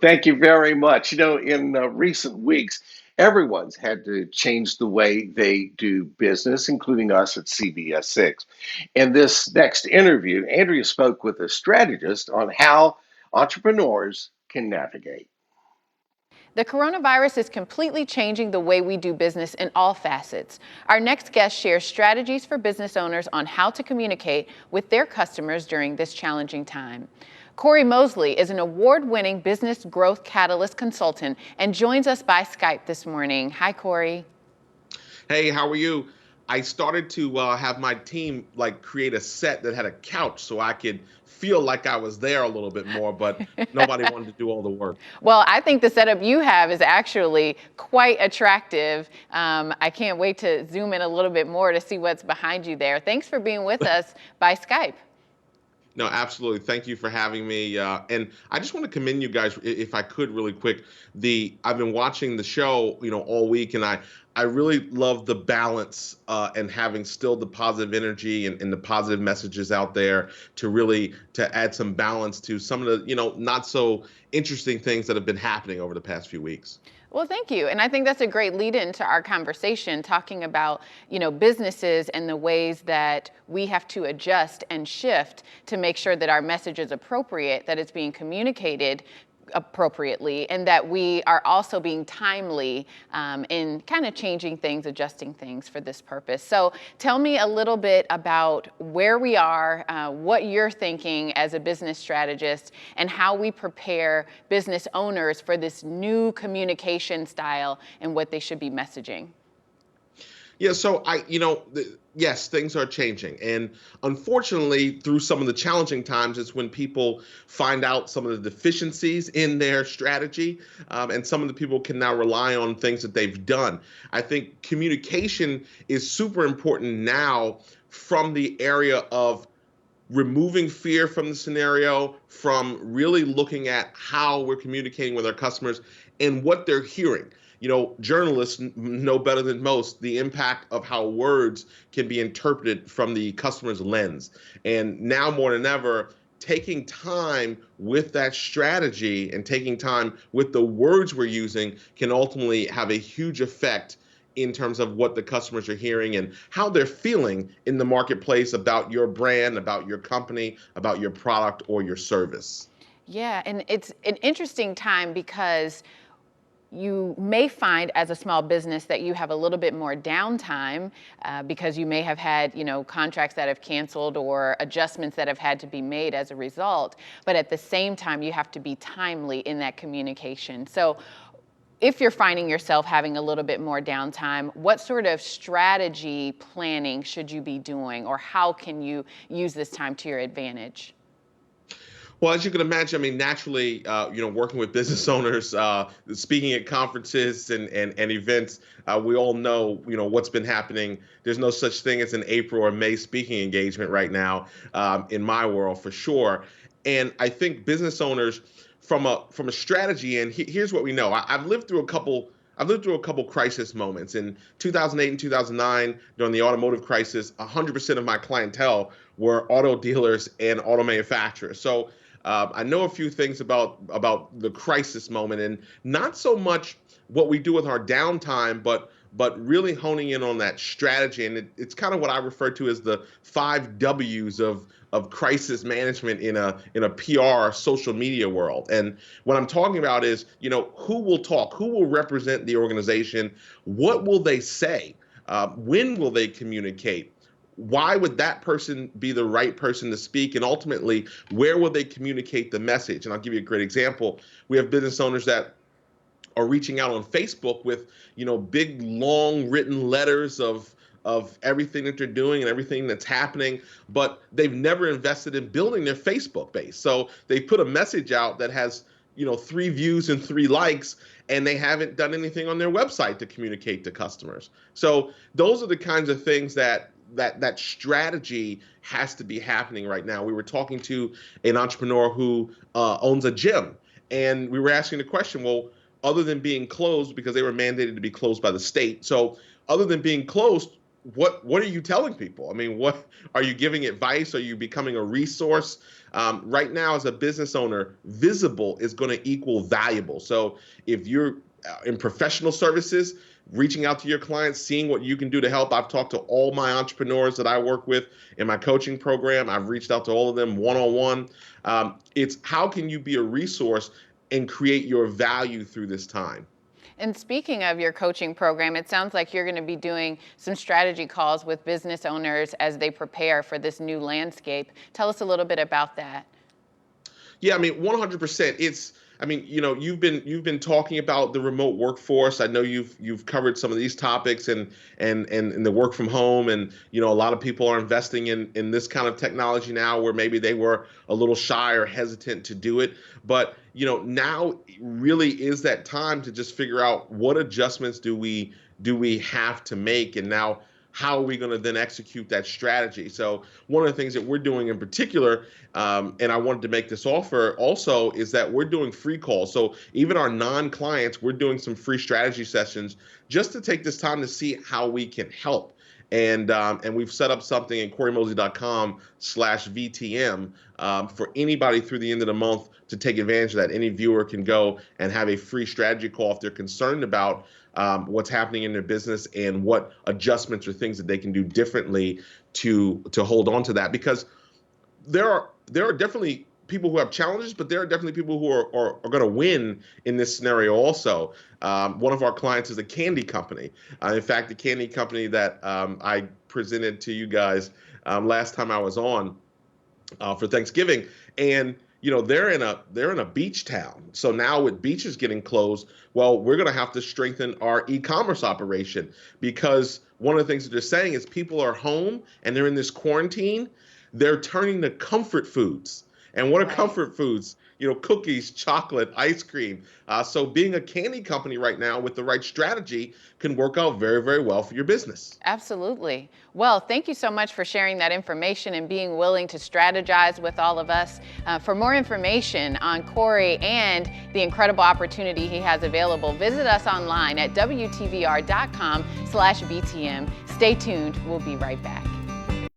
Thank you very much. In recent weeks, everyone's had to change the way they do business, including us at CBS 6. In this next interview, Andrea spoke with a strategist on how entrepreneurs can navigate. The coronavirus is completely changing the way we do business in all facets. Our next guest shares strategies for business owners on how to communicate with their customers during this challenging time. Cory Mosley is an award-winning business growth catalyst consultant and joins us by Skype this morning. Hi, Cory. Hey, how are you? I started to have my team like create a set that had a couch so I could feel like I was there a little bit more, but nobody wanted to do all the work. Well, I think the setup you have is actually quite attractive. I can't wait to zoom in a little bit more to see what's behind you there. Thanks for being with us by Skype. No, absolutely. Thank you for having me. And I just want to commend you guys, if I could, really quick. I've been watching the show, all week, and I really love the balance and having still the positive energy and the positive messages out there to add some balance to some of the, not so interesting things that have been happening over the past few weeks. Well, thank you. And I think that's a great lead into our conversation, talking about, businesses and the ways that we have to adjust and shift to make sure that our message is appropriate, that it's being communicated appropriately, and that we are also being timely in kind of changing things, adjusting things for this purpose. So tell me a little bit about where we are, what you're thinking as a business strategist, and how we prepare business owners for this new communication style and what they should be messaging. Yeah, so yes, things are changing. And unfortunately, through some of the challenging times, it's when people find out some of the deficiencies in their strategy. And some of the people can now rely on things that they've done. I think communication is super important now from the area of removing fear from the scenario, from really looking at how we're communicating with our customers and what they're hearing. Journalists know better than most the impact of how words can be interpreted from the customer's lens. And now more than ever, taking time with that strategy and taking time with the words we're using can ultimately have a huge effect in terms of what the customers are hearing and how they're feeling in the marketplace about your brand, about your company, about your product or your service. Yeah, and it's an interesting time because you may find as a small business that you have a little bit more downtime because you may have had, contracts that have canceled or adjustments that have had to be made as a result. But at the same time, you have to be timely in that communication. So if you're finding yourself having a little bit more downtime, what sort of strategy planning should you be doing, or how can you use this time to your advantage? Well, as you can imagine, I mean, naturally, working with business owners, speaking at conferences and events, we all know, what's been happening. There's no such thing as an April or May speaking engagement right now, in my world for sure. And I think business owners, from a strategy, and here's what we know. I've lived through a couple. I've lived through a couple crisis moments. In 2008 and 2009, during the automotive crisis, 100% of my clientele were auto dealers and auto manufacturers. So I know a few things about the crisis moment, and not so much what we do with our downtime, but really honing in on that strategy. And it's kind of what I refer to as the 5 W's of crisis management in a PR social media world. And what I'm talking about is, who will talk, who will represent the organization, what will they say, when will they communicate? Why would that person be the right person to speak? And ultimately, where will they communicate the message? And I'll give you a great example. We have business owners that are reaching out on Facebook with, big, long written letters of everything that they're doing and everything that's happening, but they've never invested in building their Facebook base. So they put a message out that has, 3 views and 3 likes, and they haven't done anything on their website to communicate to customers. So those are the kinds of things that strategy has to be happening right now. We were talking to an entrepreneur who owns a gym, and we were asking the question, well, other than being closed, because they were mandated to be closed by the state. So other than being closed, what are you telling people? I mean, what are you giving advice? Are you becoming a resource? Right now, as a business owner, visible is going to equal valuable. So if you're in professional services, reaching out to your clients, seeing what you can do to help. I've talked to all my entrepreneurs that I work with in my coaching program. I've reached out to all of them one-on-one. It's how can you be a resource and create your value through this time? And speaking of your coaching program, it sounds like you're going to be doing some strategy calls with business owners as they prepare for this new landscape. Tell us a little bit about that. Yeah, I mean, 100%. I mean, you've been talking about the remote workforce. I know you've covered some of these topics and the work from home, and a lot of people are investing in this kind of technology now, where maybe they were a little shy or hesitant to do it. But now really is that time to just figure out what adjustments do we have to make, and now how are we going to then execute that strategy? So one of the things that we're doing in particular, and I wanted to make this offer also, is that we're doing free calls. So even our non-clients, we're doing some free strategy sessions just to take this time to see how we can help. And we've set up something in CoryMosley.com/VTM for anybody through the end of the month to take advantage of that. Any viewer can go and have a free strategy call if they're concerned about what's happening in their business and what adjustments or things that they can do differently to hold on to that. Because there are definitely people who have challenges, but there are definitely people who are going to win in this scenario also. One of our clients is a candy company. In fact, the candy company that I presented to you guys last time I was on for Thanksgiving, and they're in a beach town. So now with beaches getting closed, well, we're going to have to strengthen our e-commerce operation, because one of the things that they're saying is people are home and they're in this quarantine. They're turning to comfort foods. And what are comfort foods? Cookies, chocolate, ice cream. So being a candy company right now with the right strategy can work out very, very well for your business. Absolutely. Well, thank you so much for sharing that information and being willing to strategize with all of us. For more information on Cory and the incredible opportunity he has available, visit us online at WTVR.com/BTM. Stay tuned. We'll be right back.